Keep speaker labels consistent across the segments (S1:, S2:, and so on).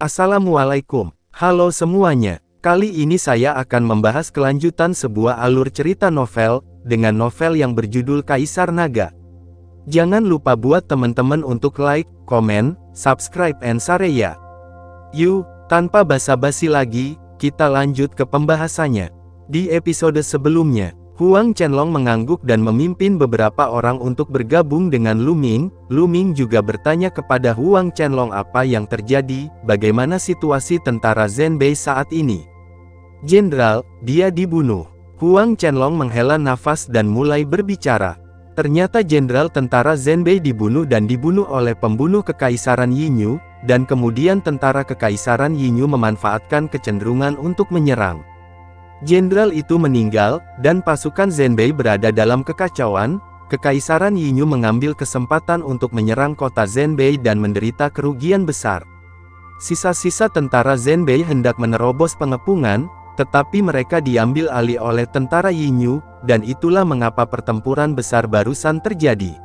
S1: Assalamualaikum. Halo semuanya. Kali ini saya akan membahas kelanjutan sebuah alur cerita novel, dengan novel yang berjudul Kaisar Naga. Jangan lupa buat teman-teman untuk like, komen, subscribe and share ya. Yuk, tanpa basa-basi lagi, kita lanjut ke pembahasannya. Di episode sebelumnya, Huang Qianlong mengangguk dan memimpin beberapa orang untuk bergabung dengan Lu Ming. Lu Ming juga bertanya kepada Huang Qianlong apa yang terjadi, bagaimana situasi tentara Zhenbei saat ini. Jenderal, dia dibunuh. Huang Qianlong menghela nafas dan mulai berbicara. Ternyata jenderal tentara Zhenbei dibunuh oleh pembunuh Kekaisaran Yinyu, dan kemudian tentara Kekaisaran Yinyu memanfaatkan kecenderungan untuk menyerang. Jenderal itu meninggal, dan pasukan Zhenbei berada dalam kekacauan. Kekaisaran Yinyu mengambil kesempatan untuk menyerang kota Zhenbei dan menderita kerugian besar. Sisa-sisa tentara Zhenbei hendak menerobos pengepungan, tetapi mereka diambil alih oleh tentara Yinyu, dan itulah mengapa pertempuran besar barusan terjadi.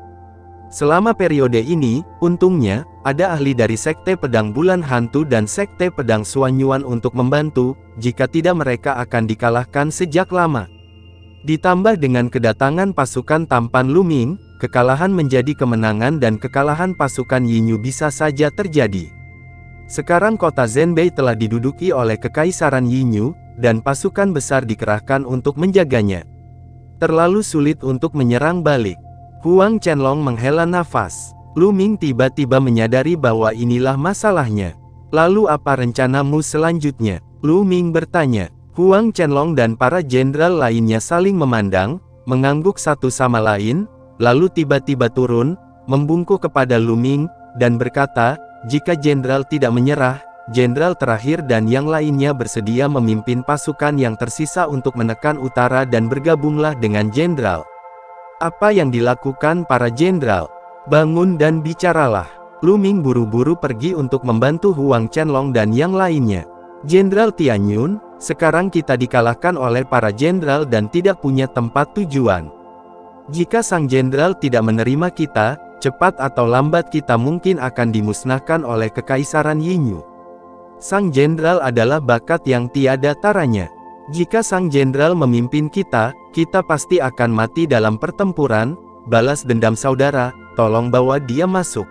S1: Selama periode ini, untungnya, ada ahli dari Sekte Pedang Bulan Hantu dan Sekte Pedang Suanyuan untuk membantu, jika tidak mereka akan dikalahkan sejak lama. Ditambah dengan kedatangan pasukan tampan Lu Ming, kekalahan menjadi kemenangan dan kekalahan pasukan Yinyu bisa saja terjadi. Sekarang kota Zhenbei telah diduduki oleh Kekaisaran Yinyu, dan pasukan besar dikerahkan untuk menjaganya. Terlalu sulit untuk menyerang balik. Huang Qianlong menghela nafas. Lu Ming tiba-tiba menyadari bahwa inilah masalahnya. Lalu apa rencanamu selanjutnya? Lu Ming bertanya. Huang Qianlong dan para jenderal lainnya saling memandang, mengangguk satu sama lain, lalu tiba-tiba turun, membungkuk kepada Lu Ming, dan berkata, jika jenderal tidak menyerah, jenderal terakhir dan yang lainnya bersedia memimpin pasukan yang tersisa untuk menekan utara dan bergabunglah dengan jenderal. Apa yang dilakukan para jenderal? Bangun dan bicaralah. Lu Ming buru-buru pergi untuk membantu Huang Qianlong dan yang lainnya. Jenderal Tianyun, sekarang kita dikalahkan oleh para jenderal dan tidak punya tempat tujuan. Jika sang jenderal tidak menerima kita, cepat atau lambat kita mungkin akan dimusnahkan oleh Kekaisaran Yinyu. Sang jenderal adalah bakat yang tiada taranya. Jika sang jenderal memimpin kita pasti akan mati dalam pertempuran. Balas dendam saudara, tolong bawa dia masuk.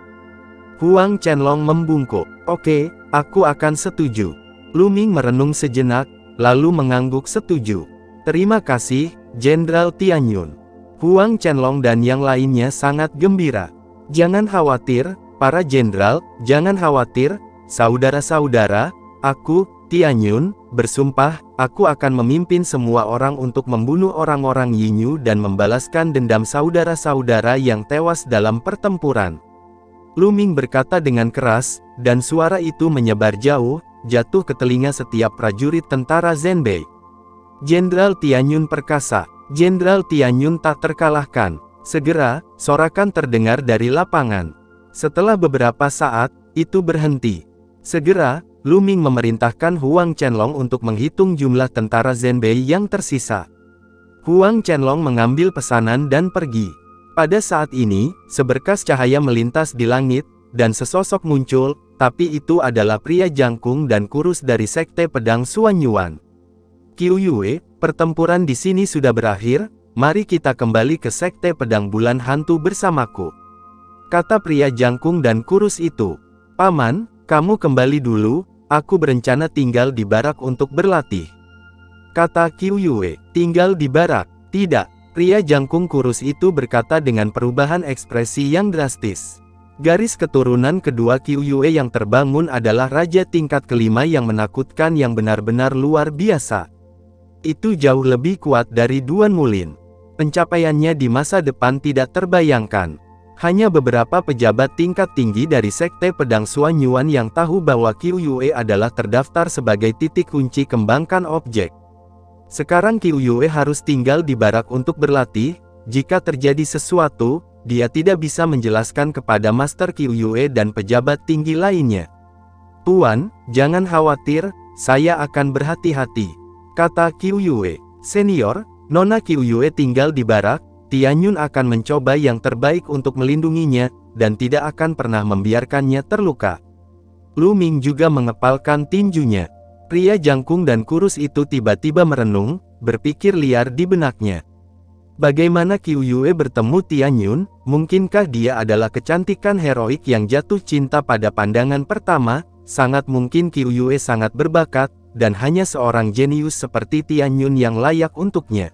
S1: Huang Qianlong membungkuk. Oke, aku akan setuju. Lu Ming merenung sejenak, lalu mengangguk setuju. Terima kasih, Jenderal Tianyun. Huang Qianlong dan yang lainnya sangat gembira. Jangan khawatir, para jenderal, jangan khawatir, saudara-saudara, aku, Tianyun, bersumpah, aku akan memimpin semua orang untuk membunuh orang-orang Yinyu dan membalaskan dendam saudara-saudara yang tewas dalam pertempuran. Lu Ming berkata dengan keras, dan suara itu menyebar jauh, jatuh ke telinga setiap prajurit tentara Zhenbei. Jenderal Tianyun perkasa, Jenderal Tianyun tak terkalahkan. Segera, sorakan terdengar dari lapangan. Setelah beberapa saat, itu berhenti. Segera, Lu Ming memerintahkan Huang Qianlong untuk menghitung jumlah tentara Zhenbei yang tersisa. Huang Qianlong mengambil pesanan dan pergi. Pada saat ini, seberkas cahaya melintas di langit, dan sesosok muncul, tapi itu adalah pria jangkung dan kurus dari Sekte Pedang Suanyuan. Qiu Yue, pertempuran di sini sudah berakhir, mari kita kembali ke Sekte Pedang Bulan Hantu bersamaku. Kata pria jangkung dan kurus itu. Paman, kamu kembali dulu, aku berencana tinggal di barak untuk berlatih. Kata Qiu Yue, tinggal di barak? Tidak, pria jangkung kurus itu berkata dengan perubahan ekspresi yang drastis. Garis keturunan kedua Qiu Yue yang terbangun adalah raja tingkat kelima yang menakutkan yang benar-benar luar biasa. Itu jauh lebih kuat dari Duan Mulin. Pencapaiannya di masa depan tidak terbayangkan. Hanya beberapa pejabat tingkat tinggi dari Sekte Pedang Suanyuan yang tahu bahwa Qiu Yue adalah terdaftar sebagai titik kunci kembangkan objek. Sekarang Qiu Yue harus tinggal di barak untuk berlatih. Jika terjadi sesuatu, dia tidak bisa menjelaskan kepada Master Qiu Yue dan pejabat tinggi lainnya. Tuan, jangan khawatir, saya akan berhati-hati, kata Qiu Yue. Senior, Nona Qiu Yue tinggal di barak. Tianyun akan mencoba yang terbaik untuk melindunginya, dan tidak akan pernah membiarkannya terluka. Lu Ming juga mengepalkan tinjunya. Pria jangkung dan kurus itu tiba-tiba merenung, berpikir liar di benaknya. Bagaimana Qiu Yue bertemu Tian Yun? Mungkinkah dia adalah kecantikan heroik yang jatuh cinta pada pandangan pertama? Sangat mungkin Qiu Yue sangat berbakat, dan hanya seorang jenius seperti Tian Yun yang layak untuknya.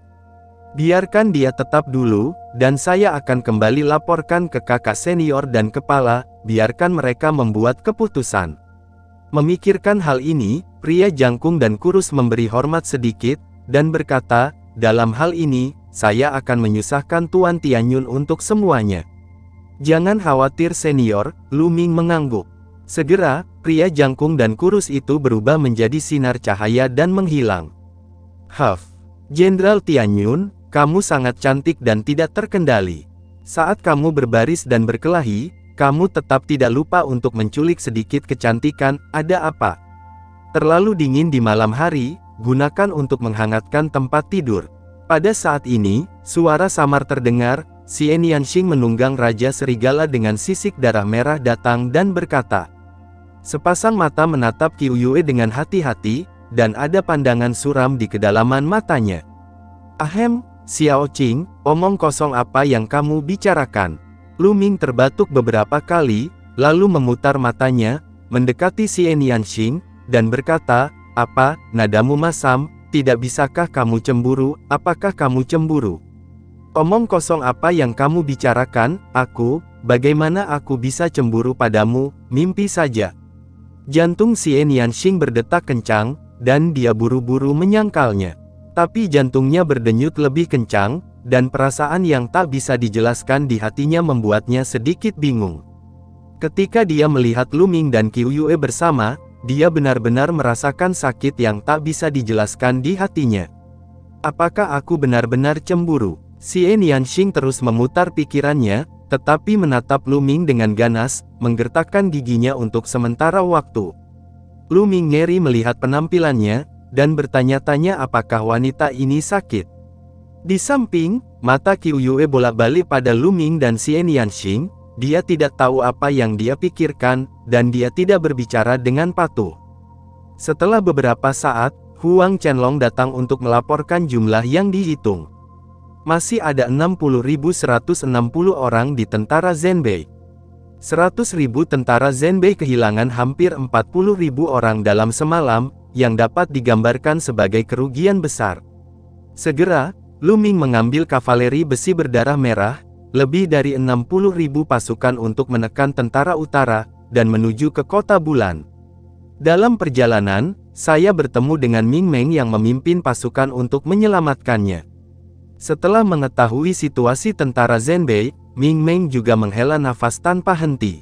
S1: Biarkan dia tetap dulu, dan saya akan kembali laporkan ke kakak senior dan kepala, biarkan mereka membuat keputusan. Memikirkan hal ini, pria jangkung dan kurus memberi hormat sedikit, dan berkata, dalam hal ini, saya akan menyusahkan Tuan Tian Yun untuk semuanya. Jangan khawatir senior, Lu Ming mengangguk. Segera, pria jangkung dan kurus itu berubah menjadi sinar cahaya dan menghilang. Huff, Jenderal Tian Yun, kamu sangat cantik dan tidak terkendali. Saat kamu berbaris dan berkelahi, kamu tetap tidak lupa untuk menculik sedikit kecantikan. Ada apa? Terlalu dingin di malam hari, gunakan untuk menghangatkan tempat tidur. Pada saat ini, suara samar terdengar, Xian Yanxing menunggang Raja Serigala dengan sisik darah merah datang dan berkata. Sepasang mata menatap Qiu Yue dengan hati-hati, dan ada pandangan suram di kedalaman matanya. Ahem, Xiao Qing, omong kosong apa yang kamu bicarakan? Lu Ming terbatuk beberapa kali, lalu memutar matanya, mendekati Xian Yanxing, dan berkata, apa, nadamu masam, tidak bisakah kamu cemburu, apakah kamu cemburu? Omong kosong apa yang kamu bicarakan, aku, bagaimana aku bisa cemburu padamu, mimpi saja. Jantung Xian Yanxing berdetak kencang, dan dia buru-buru menyangkalnya. Tapi jantungnya berdenyut lebih kencang, dan perasaan yang tak bisa dijelaskan di hatinya membuatnya sedikit bingung. Ketika dia melihat Lu Ming dan Qiu Yue bersama, dia benar-benar merasakan sakit yang tak bisa dijelaskan di hatinya. Apakah aku benar-benar cemburu? Xian Yanxing terus memutar pikirannya, tetapi menatap Lu Ming dengan ganas, menggertakkan giginya untuk sementara waktu. Lu Ming ngeri melihat penampilannya, dan bertanya-tanya apakah wanita ini sakit. Di samping, mata Qiu Yue bolak-balik pada Lu Ming dan Xian Yanxing, dia tidak tahu apa yang dia pikirkan, dan dia tidak berbicara dengan patuh. Setelah beberapa saat, Huang Chenlong datang untuk melaporkan jumlah yang dihitung. Masih ada 60.160 orang di tentara Zhenbei. 100.000 tentara Zhenbei kehilangan hampir 40.000 orang dalam semalam, yang dapat digambarkan sebagai kerugian besar. Segera, Lu Ming mengambil kavaleri besi berdarah merah, lebih dari 60.000 pasukan untuk menekan tentara utara, dan menuju ke kota bulan. Dalam perjalanan, saya bertemu dengan Ming Meng yang memimpin pasukan untuk menyelamatkannya. Setelah mengetahui situasi tentara Zhenbei, Ming Meng juga menghela nafas tanpa henti.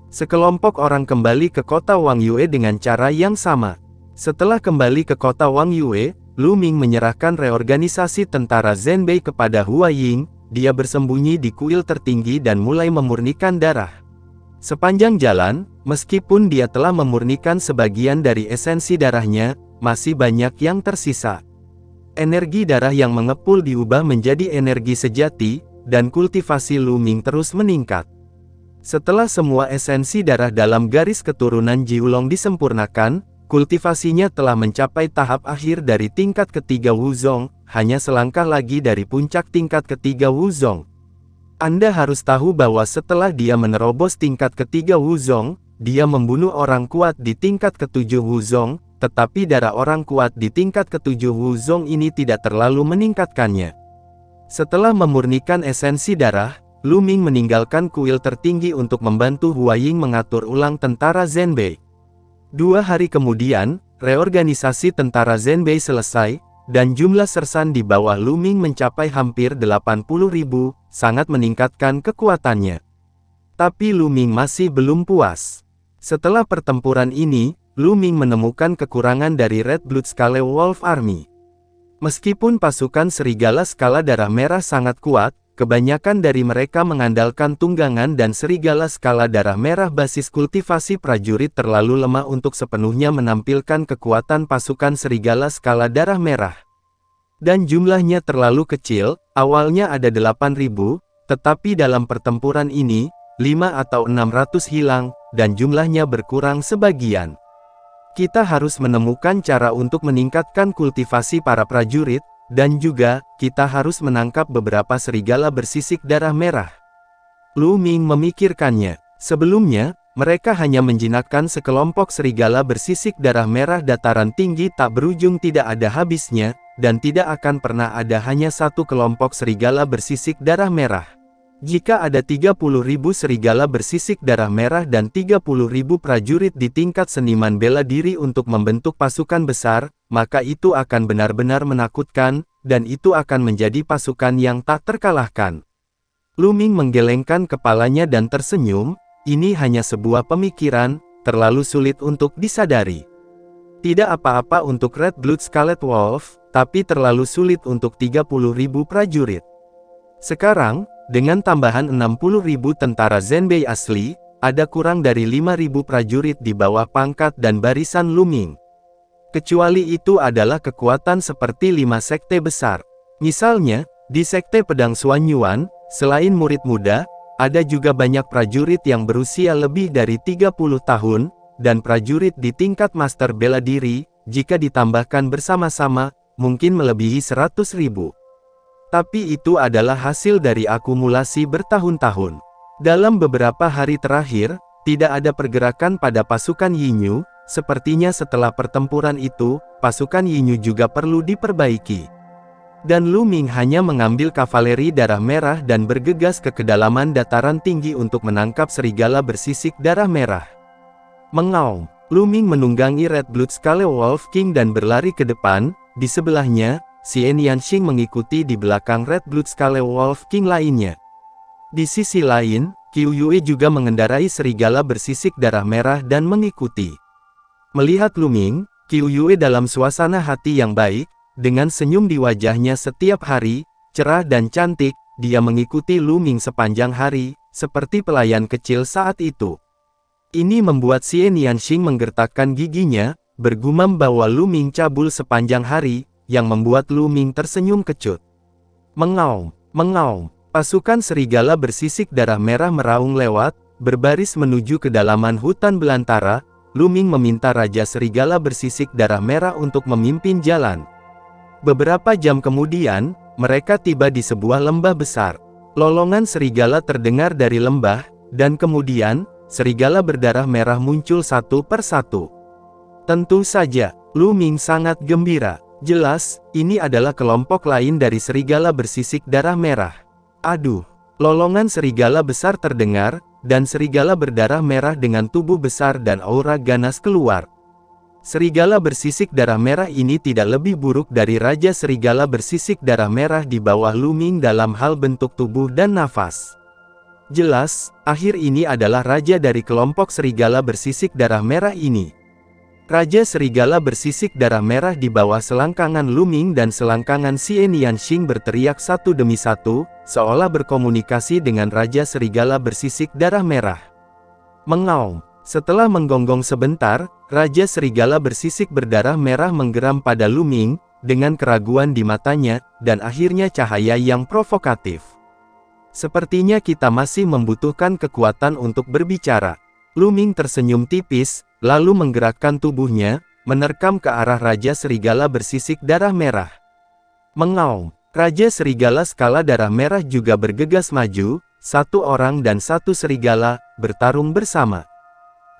S1: Sekelompok orang kembali ke kota Wang Yue dengan cara yang sama. Setelah kembali ke kota Wang Yue, Lu Ming menyerahkan reorganisasi tentara Zhenbei kepada Hua Ying, dia bersembunyi di kuil tertinggi dan mulai memurnikan darah. Sepanjang jalan, meskipun dia telah memurnikan sebagian dari esensi darahnya, masih banyak yang tersisa. Energi darah yang mengepul diubah menjadi energi sejati, dan kultivasi Lu Ming terus meningkat. Setelah semua esensi darah dalam garis keturunan Jiulong disempurnakan, kultivasinya telah mencapai tahap akhir dari tingkat ketiga Wuzong, hanya selangkah lagi dari puncak tingkat ketiga Wuzong. Anda harus tahu bahwa setelah dia menerobos tingkat ketiga Wuzong, dia membunuh orang kuat di tingkat ketujuh Wuzong, tetapi darah orang kuat di tingkat ketujuh Wuzong ini tidak terlalu meningkatkannya. Setelah memurnikan esensi darah, Lu Ming meninggalkan kuil tertinggi untuk membantu Hua Ying mengatur ulang tentara Zhenbei. 2 hari kemudian, reorganisasi tentara Zhenbei selesai, dan jumlah sersan di bawah Lu Ming mencapai hampir 80.000, sangat meningkatkan kekuatannya. Tapi Lu Ming masih belum puas. Setelah pertempuran ini, Lu Ming menemukan kekurangan dari Red Blood Scale Wolf Army. Meskipun pasukan serigala skala darah merah sangat kuat, kebanyakan dari mereka mengandalkan tunggangan dan serigala skala darah merah basis kultivasi prajurit terlalu lemah untuk sepenuhnya menampilkan kekuatan pasukan serigala skala darah merah. Dan jumlahnya terlalu kecil, awalnya ada 8.000, tetapi dalam pertempuran ini, 5 atau 600 hilang, dan jumlahnya berkurang sebagian. Kita harus menemukan cara untuk meningkatkan kultivasi para prajurit, dan juga, kita harus menangkap beberapa serigala bersisik darah merah. Lu Ming memikirkannya. Sebelumnya, mereka hanya menjinakkan sekelompok serigala bersisik darah merah dataran tinggi tak berujung tidak ada habisnya, dan tidak akan pernah ada hanya satu kelompok serigala bersisik darah merah. Jika ada 30.000 serigala bersisik darah merah dan 30.000 prajurit di tingkat seniman bela diri untuk membentuk pasukan besar, maka itu akan benar-benar menakutkan, dan itu akan menjadi pasukan yang tak terkalahkan. Lu Ming menggelengkan kepalanya dan tersenyum, ini hanya sebuah pemikiran, terlalu sulit untuk disadari. Tidak apa-apa untuk Red Blood Scarlet Wolf, tapi terlalu sulit untuk 30.000 prajurit. Sekarang, dengan tambahan 60.000 tentara Zhenbei asli, ada kurang dari 5.000 prajurit di bawah pangkat dan barisan Lu Ming. Kecuali itu adalah kekuatan seperti 5 sekte besar. Misalnya, di sekte pedang Xuan Yuan, selain murid muda, ada juga banyak prajurit yang berusia lebih dari 30 tahun, dan prajurit di tingkat master bela diri, jika ditambahkan bersama-sama, mungkin melebihi 100.000. Tapi itu adalah hasil dari akumulasi bertahun-tahun. Dalam beberapa hari terakhir, tidak ada pergerakan pada pasukan Yinyu, sepertinya setelah pertempuran itu, pasukan Yinyu juga perlu diperbaiki. Dan Lu Ming hanya mengambil kavaleri darah merah dan bergegas ke kedalaman dataran tinggi untuk menangkap serigala bersisik darah merah. Mengaum, Lu Ming menunggangi Red Blood Scarlet Wolf King dan berlari ke depan, di sebelahnya, Xian Yanxing mengikuti di belakang Red Blood Scarlet Wolf King lainnya. Di sisi lain, Qiu Yue juga mengendarai serigala bersisik darah merah dan mengikuti. Melihat Lu Ming, Qiu Yue dalam suasana hati yang baik, dengan senyum di wajahnya setiap hari, cerah dan cantik, dia mengikuti Lu Ming sepanjang hari, seperti pelayan kecil saat itu. Ini membuat Xian Yanxing menggertakkan giginya, bergumam bahwa Lu Ming cabul sepanjang hari, yang membuat Lu Ming tersenyum kecut. Mengaum, mengaum, pasukan serigala bersisik darah merah meraung lewat, berbaris menuju kedalaman hutan belantara. Lu Ming meminta Raja Serigala bersisik darah merah untuk memimpin jalan. Beberapa jam kemudian, mereka tiba di sebuah lembah besar. Lolongan serigala terdengar dari lembah, dan kemudian, serigala berdarah merah muncul satu persatu. Tentu saja, Lu Ming sangat gembira. Jelas, ini adalah kelompok lain dari serigala bersisik darah merah. Aduh, lolongan serigala besar terdengar, dan serigala berdarah merah dengan tubuh besar dan aura ganas keluar. Serigala bersisik darah merah ini tidak lebih buruk dari Raja Serigala bersisik darah merah di bawah Lu Ming dalam hal bentuk tubuh dan nafas. Jelas, akhir ini adalah raja dari kelompok serigala bersisik darah merah ini. Raja Serigala bersisik darah merah di bawah selangkangan Lu Ming dan selangkangan Xian Yanxing berteriak satu demi satu, seolah berkomunikasi dengan Raja Serigala bersisik darah merah. Mengaum. Setelah menggonggong sebentar, Raja Serigala bersisik berdarah merah menggeram pada Lu Ming, dengan keraguan di matanya, dan akhirnya cahaya yang provokatif. Sepertinya kita masih membutuhkan kekuatan untuk berbicara. Lu Ming tersenyum tipis, lalu menggerakkan tubuhnya, menerkam ke arah Raja Serigala bersisik darah merah. Mengaum, Raja Serigala skala darah merah juga bergegas maju, satu orang dan satu serigala, bertarung bersama.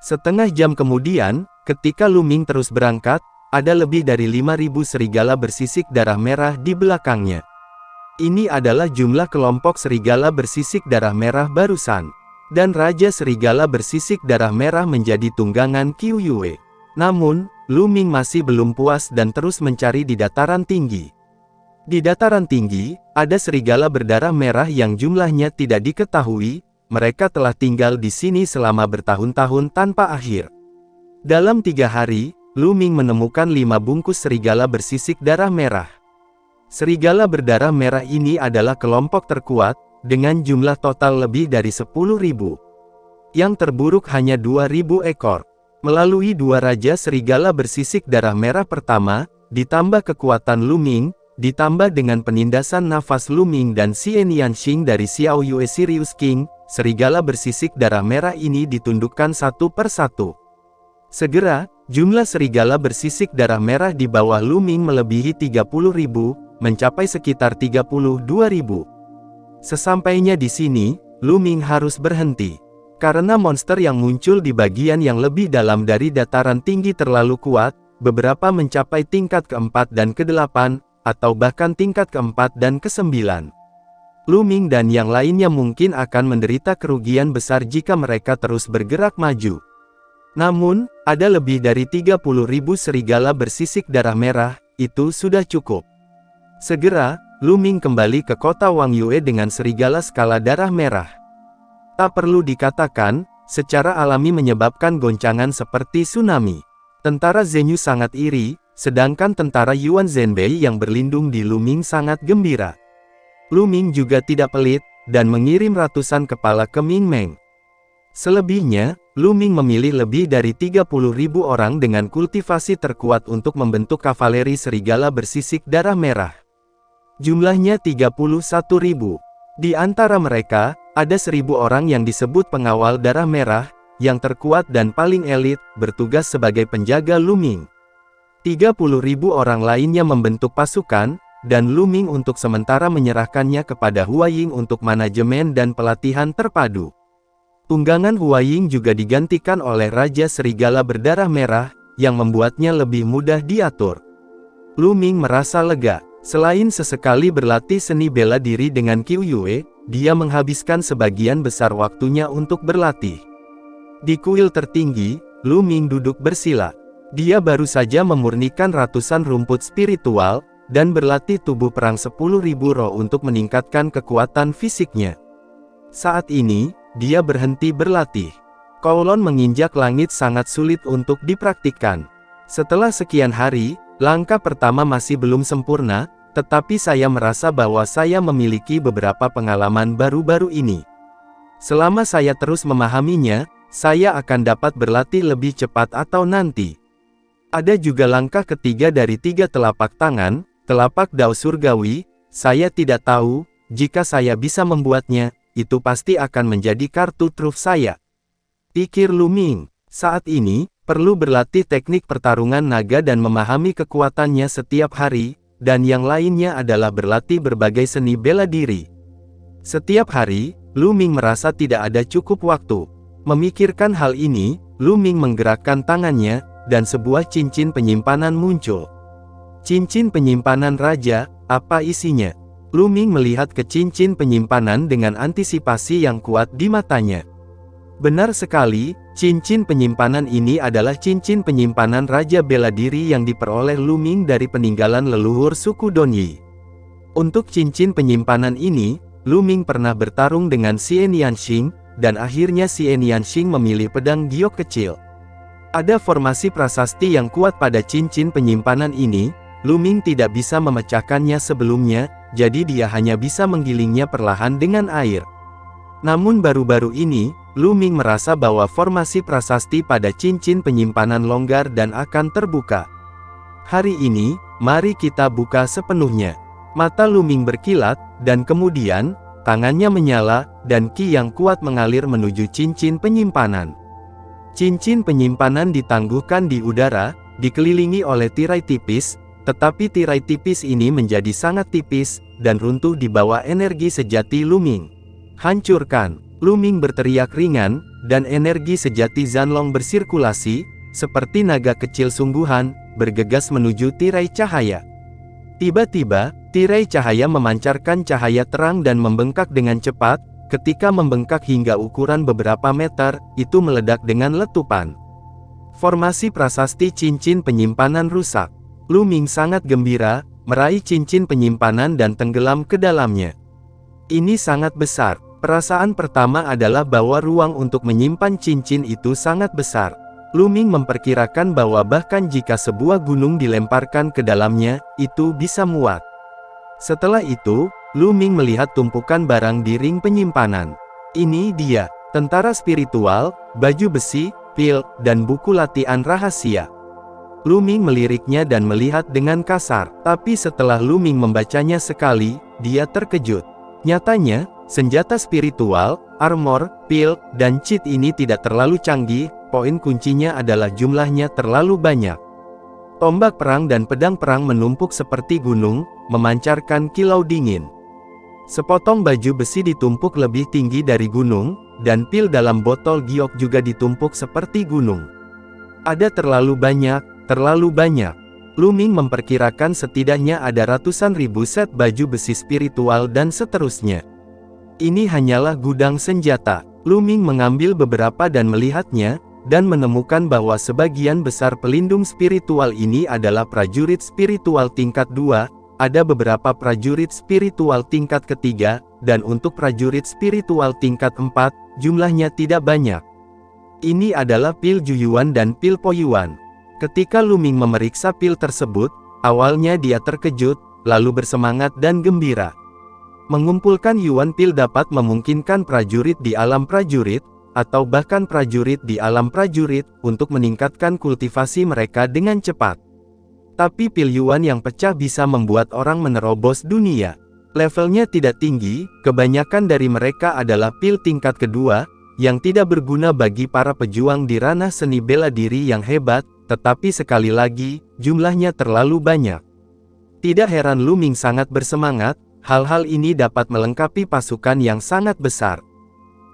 S1: Setengah jam kemudian, ketika Lu Ming terus berangkat, ada lebih dari 5.000 serigala bersisik darah merah di belakangnya. Ini adalah jumlah kelompok serigala bersisik darah merah barusan. Dan Raja Serigala bersisik darah merah menjadi tunggangan Qiu Yue. Namun, Lu Ming masih belum puas dan terus mencari di dataran tinggi. Di dataran tinggi, ada serigala berdarah merah yang jumlahnya tidak diketahui, mereka telah tinggal di sini selama bertahun-tahun tanpa akhir. Dalam 3 hari, Lu Ming menemukan 5 bungkus serigala bersisik darah merah. Serigala berdarah merah ini adalah kelompok terkuat, dengan jumlah total lebih dari 10.000. Yang terburuk hanya 2.000 ekor. Melalui 2 Raja Serigala bersisik darah merah pertama, ditambah kekuatan Lu Ming, ditambah dengan penindasan nafas Lu Ming dan Xian Yanxing dari Xiao Yue Sirius King, serigala bersisik darah merah ini ditundukkan satu per satu. Segera, jumlah serigala bersisik darah merah di bawah Lu Ming melebihi 30.000, mencapai sekitar 32.000. Sesampainya di sini, Lu Ming harus berhenti. Karena monster yang muncul di bagian yang lebih dalam dari dataran tinggi terlalu kuat, beberapa mencapai tingkat keempat dan ke-8, atau bahkan tingkat keempat dan ke-9. Lu Ming dan yang lainnya mungkin akan menderita kerugian besar jika mereka terus bergerak maju. Namun, ada lebih dari 30.000 serigala bersisik darah merah, itu sudah cukup. Segera, Lu Ming kembali ke kota Wang Yue dengan serigala skala darah merah. Tak perlu dikatakan, secara alami menyebabkan goncangan seperti tsunami. Tentara Zhenyu sangat iri, sedangkan tentara Yuan Zhenbei yang berlindung di Lu Ming sangat gembira. Lu Ming juga tidak pelit, dan mengirim ratusan kepala ke Ming Meng. Selebihnya, Lu Ming memilih lebih dari 30.000 orang dengan kultivasi terkuat untuk membentuk kavaleri serigala bersisik darah merah. Jumlahnya 31.000. Di antara mereka, ada 1.000 orang yang disebut pengawal darah merah, yang terkuat dan paling elit, bertugas sebagai penjaga Lu Ming. 30.000 orang lainnya membentuk pasukan, dan Lu Ming untuk sementara menyerahkannya kepada Huaying untuk manajemen dan pelatihan terpadu. Tunggangan Huaying juga digantikan oleh Raja Serigala Berdarah Merah, yang membuatnya lebih mudah diatur. Lu Ming merasa lega. Selain sesekali berlatih seni bela diri dengan Qiu Yue, dia menghabiskan sebagian besar waktunya untuk berlatih. Di kuil tertinggi, Lu Ming duduk bersila. Dia baru saja memurnikan ratusan rumput spiritual, dan berlatih tubuh perang 10.000 roh untuk meningkatkan kekuatan fisiknya. Saat ini, dia berhenti berlatih. Kowloon menginjak langit sangat sulit untuk dipraktikkan. Setelah sekian hari, langkah pertama masih belum sempurna, tetapi saya merasa bahwa saya memiliki beberapa pengalaman baru-baru ini. Selama saya terus memahaminya, saya akan dapat berlatih lebih cepat atau nanti. Ada juga langkah ketiga dari 3 telapak tangan, telapak dao surgawi. Saya tidak tahu, jika saya bisa membuatnya, itu pasti akan menjadi kartu truf saya. Pikir Lu Ming. Saat ini, perlu berlatih teknik pertarungan naga dan memahami kekuatannya setiap hari, dan yang lainnya adalah berlatih berbagai seni bela diri. Setiap hari, Lu Ming merasa tidak ada cukup waktu. Memikirkan hal ini, Lu Ming menggerakkan tangannya, dan sebuah cincin penyimpanan muncul. Cincin penyimpanan raja, apa isinya? Lu Ming melihat ke cincin penyimpanan dengan antisipasi yang kuat di matanya. Benar sekali, cincin penyimpanan ini adalah cincin penyimpanan Raja Bela Diri yang diperoleh Lu Ming dari peninggalan leluhur suku Donyi. Untuk cincin penyimpanan ini, Lu Ming pernah bertarung dengan Xian Yanxing, dan akhirnya Xian Yanxing memilih pedang giok kecil. Ada formasi prasasti yang kuat pada cincin penyimpanan ini. Lu Ming tidak bisa memecahkannya sebelumnya, jadi dia hanya bisa menggilingnya perlahan dengan air. Namun baru-baru ini, Lu Ming merasa bahwa formasi prasasti pada cincin penyimpanan longgar dan akan terbuka. Hari ini, mari kita buka sepenuhnya. Mata Lu Ming berkilat, dan kemudian, tangannya menyala, dan ki yang kuat mengalir menuju cincin penyimpanan. Cincin penyimpanan ditangguhkan di udara, dikelilingi oleh tirai tipis, tetapi tirai tipis ini menjadi sangat tipis, dan runtuh di bawah energi sejati Lu Ming. Hancurkan! Lu Ming berteriak ringan, dan energi sejati Zanlong bersirkulasi, seperti naga kecil sungguhan, bergegas menuju tirai cahaya. Tiba-tiba, tirai cahaya memancarkan cahaya terang dan membengkak dengan cepat. Ketika membengkak hingga ukuran beberapa meter, itu meledak dengan letupan. Formasi prasasti cincin penyimpanan rusak. Lu Ming sangat gembira, meraih cincin penyimpanan dan tenggelam ke dalamnya. Ini sangat besar. Perasaan pertama adalah bahwa ruang untuk menyimpan cincin itu sangat besar. Lu Ming memperkirakan bahwa bahkan jika sebuah gunung dilemparkan ke dalamnya, itu bisa muat. Setelah itu, Lu Ming melihat tumpukan barang di ring penyimpanan. Ini dia, tentara spiritual, baju besi, pil, dan buku latihan rahasia. Lu Ming meliriknya dan melihat dengan kasar. Tapi setelah Lu Ming membacanya sekali, dia terkejut. Nyatanya, Senjata spiritual, armor, pil, dan cheat ini tidak terlalu canggih, poin kuncinya adalah jumlahnya terlalu banyak. Tombak perang dan pedang perang menumpuk seperti gunung, memancarkan kilau dingin. Sepotong baju besi ditumpuk lebih tinggi dari gunung, dan pil dalam botol giok juga ditumpuk seperti gunung. Ada terlalu banyak, terlalu banyak. Lu Ming memperkirakan setidaknya ada ratusan ribu set baju besi spiritual dan seterusnya. Ini hanyalah gudang senjata. Lu Ming mengambil beberapa dan melihatnya, dan menemukan bahwa sebagian besar pelindung spiritual ini adalah prajurit spiritual tingkat 2, ada beberapa prajurit spiritual tingkat ketiga, dan untuk prajurit spiritual tingkat 4, jumlahnya tidak banyak. Ini adalah pil Juyuan dan pil Poyuan. Ketika Lu Ming memeriksa pil tersebut, awalnya dia terkejut, lalu bersemangat dan gembira. Mengumpulkan Yuan pil dapat memungkinkan prajurit di alam prajurit, atau bahkan prajurit di alam prajurit, untuk meningkatkan kultivasi mereka dengan cepat. Tapi pil Yuan yang pecah bisa membuat orang menerobos dunia. Levelnya tidak tinggi, kebanyakan dari mereka adalah pil tingkat kedua, yang tidak berguna bagi para pejuang di ranah seni bela diri yang hebat, tetapi sekali lagi, jumlahnya terlalu banyak. Tidak heran Lu Ming sangat bersemangat, hal-hal ini dapat melengkapi pasukan yang sangat besar.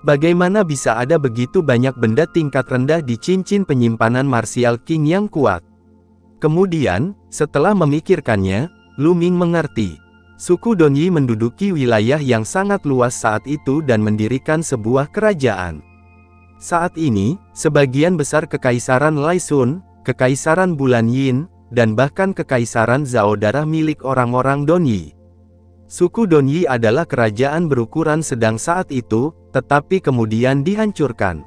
S1: Bagaimana bisa ada begitu banyak benda tingkat rendah di cincin penyimpanan Martial King yang kuat? Kemudian, setelah memikirkannya, Lu Ming mengerti. Suku Donyi menduduki wilayah yang sangat luas saat itu dan mendirikan sebuah kerajaan. Saat ini, sebagian besar Kekaisaran Laisun, Kekaisaran Bulan Yin, dan bahkan Kekaisaran Zhao darah milik orang-orang Donyi. Suku Donyi adalah kerajaan berukuran sedang saat itu, tetapi kemudian dihancurkan.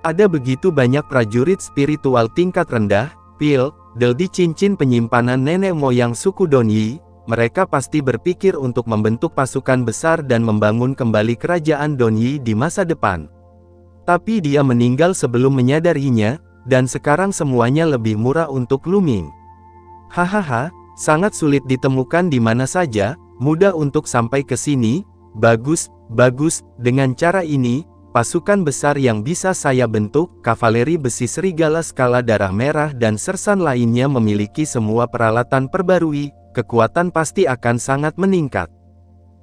S1: Ada begitu banyak prajurit spiritual tingkat rendah, pil, del di cincin penyimpanan nenek moyang suku Donyi, mereka pasti berpikir untuk membentuk pasukan besar dan membangun kembali kerajaan Donyi di masa depan. Tapi dia meninggal sebelum menyadarinya, dan sekarang semuanya lebih murah untuk Lu Ming. Hahaha, sangat sulit ditemukan di mana saja, mudah untuk sampai ke sini, bagus, dengan cara ini, pasukan besar yang bisa saya bentuk, kavaleri besi serigala skala darah merah dan sersan lainnya memiliki semua peralatan perbarui, kekuatan pasti akan sangat meningkat.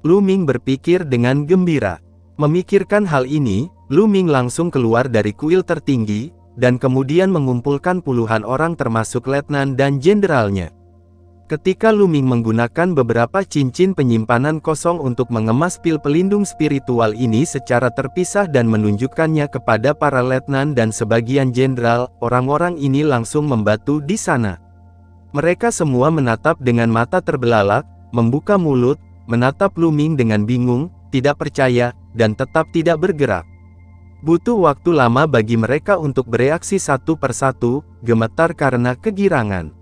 S1: Lu Ming berpikir dengan gembira. Memikirkan hal ini, Lu Ming langsung keluar dari kuil tertinggi, dan kemudian mengumpulkan puluhan orang termasuk letnan dan jenderalnya. Ketika Lu Ming menggunakan beberapa cincin penyimpanan kosong untuk mengemas pil pelindung spiritual ini secara terpisah dan menunjukkannya kepada para letnan dan sebagian jenderal, orang-orang ini langsung membatu di sana. Mereka semua menatap dengan mata terbelalak, membuka mulut, menatap Lu Ming dengan bingung, tidak percaya, dan tetap tidak bergerak. Butuh waktu lama bagi mereka untuk bereaksi satu persatu, gemetar karena kegirangan.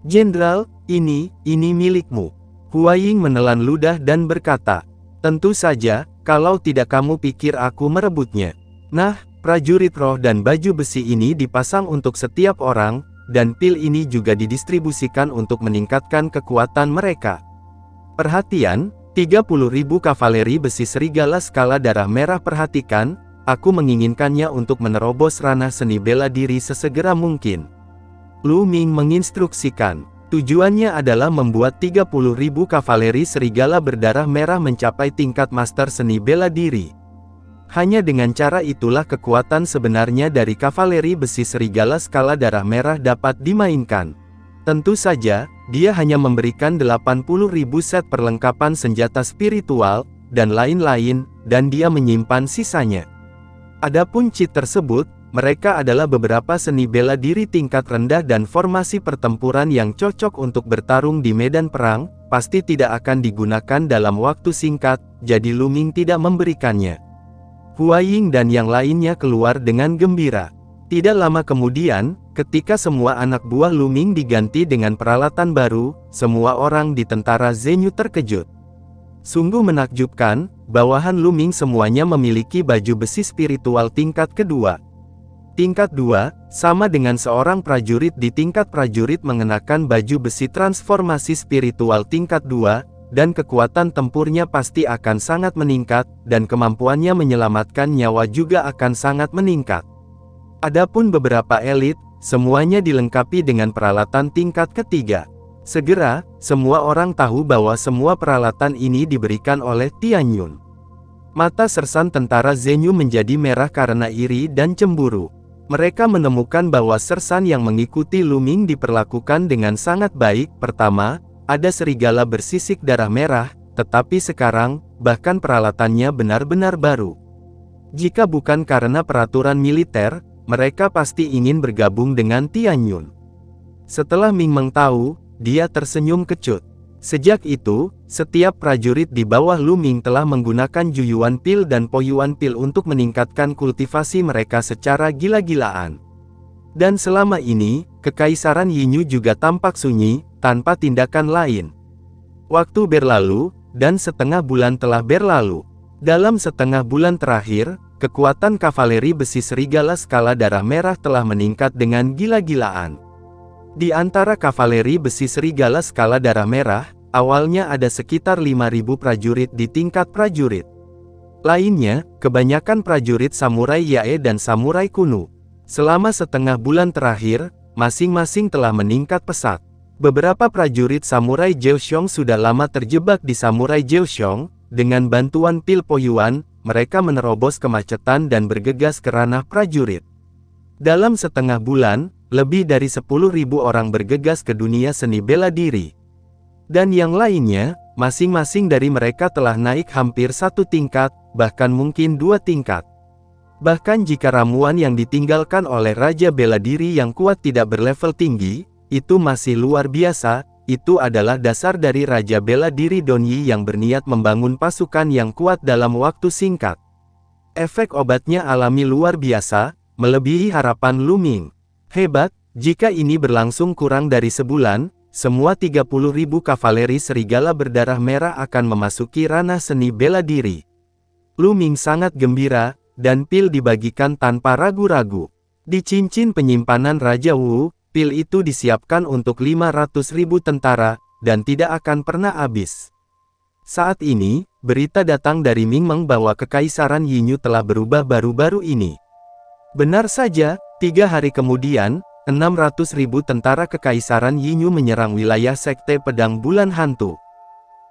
S1: "Jenderal, ini milikmu." Hua Ying menelan ludah dan berkata, "Tentu saja, kalau tidak kamu pikir aku merebutnya." Nah, prajurit roh dan baju besi ini dipasang untuk setiap orang, dan pil ini juga didistribusikan untuk meningkatkan kekuatan mereka. Perhatian, 30.000 kavaleri besi serigala skala darah merah. Perhatikan, aku menginginkannya untuk menerobos ranah seni bela diri sesegera mungkin. Lu Ming menginstruksikan. Tujuannya adalah membuat 30.000 kavaleri serigala berdarah merah mencapai tingkat master seni bela diri. Hanya dengan cara itulah kekuatan sebenarnya dari kavaleri besi serigala skala darah merah dapat dimainkan. Tentu saja, dia hanya memberikan 80.000 set perlengkapan senjata spiritual, dan lain-lain, dan dia menyimpan sisanya. Adapun cheat tersebut, mereka adalah beberapa seni bela diri tingkat rendah dan formasi pertempuran yang cocok untuk bertarung di medan perang, pasti tidak akan digunakan dalam waktu singkat, jadi Lu Ming tidak memberikannya. Hua Ying dan yang lainnya keluar dengan gembira. Tidak lama kemudian, ketika semua anak buah Lu Ming diganti dengan peralatan baru, semua orang di tentara Zenyu terkejut. Sungguh menakjubkan, bawahan Lu Ming semuanya memiliki baju besi spiritual tingkat kedua. Tingkat 2, sama dengan seorang prajurit di tingkat prajurit mengenakan baju besi transformasi spiritual tingkat 2, dan kekuatan tempurnya pasti akan sangat meningkat, dan kemampuannya menyelamatkan nyawa juga akan sangat meningkat. Adapun beberapa elit, semuanya dilengkapi dengan peralatan tingkat ketiga. Segera, semua orang tahu bahwa semua peralatan ini diberikan oleh Tian Yun. Mata sersan tentara Zhenyu menjadi merah karena iri dan cemburu. Mereka menemukan bahwa sersan yang mengikuti Lu Ming diperlakukan dengan sangat baik. Pertama, ada serigala bersisik darah merah, tetapi sekarang, bahkan peralatannya benar-benar baru. Jika bukan karena peraturan militer, mereka pasti ingin bergabung dengan Tian Yun. Setelah Ming Meng tahu, dia tersenyum kecut. Sejak itu, setiap prajurit di bawah Lu Ming telah menggunakan Juyuan Pil dan Poyuan Pil untuk meningkatkan kultivasi mereka secara gila-gilaan. Dan selama ini, Kekaisaran Yinyu juga tampak sunyi, tanpa tindakan lain. Waktu berlalu, dan setengah bulan telah berlalu. Dalam setengah bulan terakhir, kekuatan kavaleri besi serigala skala darah merah telah meningkat dengan gila-gilaan. Di antara kavaleri besi serigala skala darah merah, awalnya ada sekitar 5.000 prajurit di tingkat prajurit. Lainnya, kebanyakan prajurit samurai Yae dan samurai kuno. Selama setengah bulan terakhir, masing-masing telah meningkat pesat. Beberapa prajurit samurai Jeoshong sudah lama terjebak di samurai Jeoshong. Dengan bantuan Pil Poyuan, mereka menerobos kemacetan dan bergegas ke ranah prajurit. Dalam setengah bulan, lebih dari 10.000 orang bergegas ke dunia seni bela diri. Dan yang lainnya, masing-masing dari mereka telah naik hampir 1 tingkat, bahkan mungkin 2 tingkat. Bahkan jika ramuan yang ditinggalkan oleh Raja Bela Diri yang kuat tidak berlevel tinggi, itu masih luar biasa. Itu adalah dasar dari Raja Bela Diri Donyi yang berniat membangun pasukan yang kuat dalam waktu singkat. Efek obatnya alami luar biasa, melebihi harapan Lu Ming. Hebat, jika ini berlangsung kurang dari sebulan, semua 30.000 kavaleri serigala berdarah merah akan memasuki ranah seni bela diri. Lu Ming sangat gembira, dan pil dibagikan tanpa ragu-ragu. Di cincin penyimpanan Raja Wu, pil itu disiapkan untuk 500.000 tentara, dan tidak akan pernah habis. Saat ini, berita datang dari Ming Meng bahwa Kekaisaran Yinyu telah berubah baru-baru ini. Benar saja, 3 hari kemudian, 600.000 tentara Kekaisaran Yinyu menyerang wilayah Sekte Pedang Bulan Hantu.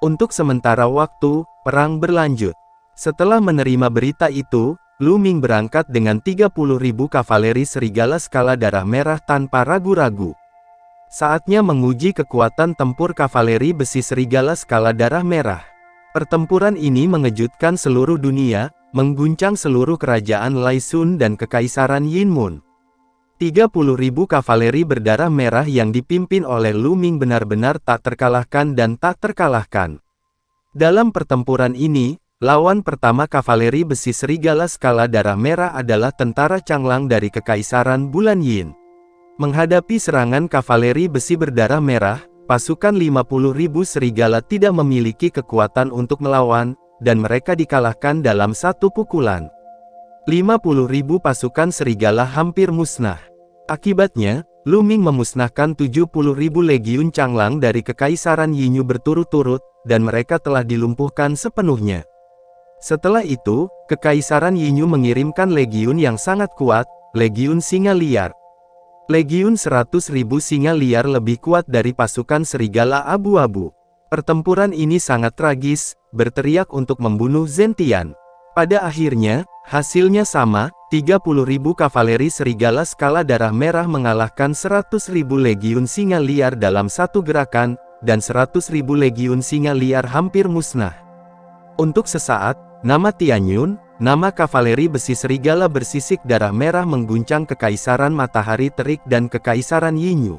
S1: Untuk sementara waktu, perang berlanjut. Setelah menerima berita itu, Lu Ming berangkat dengan 30.000 kavaleri serigala skala darah merah tanpa ragu-ragu. Saatnya menguji kekuatan tempur kavaleri besi serigala skala darah merah. Pertempuran ini mengejutkan seluruh dunia, mengguncang seluruh kerajaan Lai Sun dan Kekaisaran Yinmun. 30.000 kavaleri berdarah merah yang dipimpin oleh Lu Ming benar-benar tak terkalahkan dan tak terkalahkan. Dalam pertempuran ini, lawan pertama kavaleri besi serigala skala darah merah adalah tentara Changlang dari Kekaisaran Bulan Yin. Menghadapi serangan kavaleri besi berdarah merah, pasukan 50.000 serigala tidak memiliki kekuatan untuk melawan, dan mereka dikalahkan dalam satu pukulan. 50.000 pasukan serigala hampir musnah. Akibatnya, Lu Ming memusnahkan 70.000 legiun Changlang dari Kekaisaran Yinyu berturut-turut, dan mereka telah dilumpuhkan sepenuhnya. Setelah itu, Kekaisaran Yinyu mengirimkan legiun yang sangat kuat, Legiun Singa Liar. Legiun 100.000 singa liar lebih kuat dari pasukan serigala abu-abu. Pertempuran ini sangat tragis, berteriak untuk membunuh Zentian. Pada akhirnya, hasilnya sama, 30.000 kavaleri serigala skala darah merah mengalahkan 100.000 legiun singa liar dalam satu gerakan, dan 100.000 legiun singa liar hampir musnah. Untuk sesaat, nama Tian Yun, nama kavaleri besi serigala bersisik darah merah mengguncang Kekaisaran Matahari Terik dan Kekaisaran Yinyu.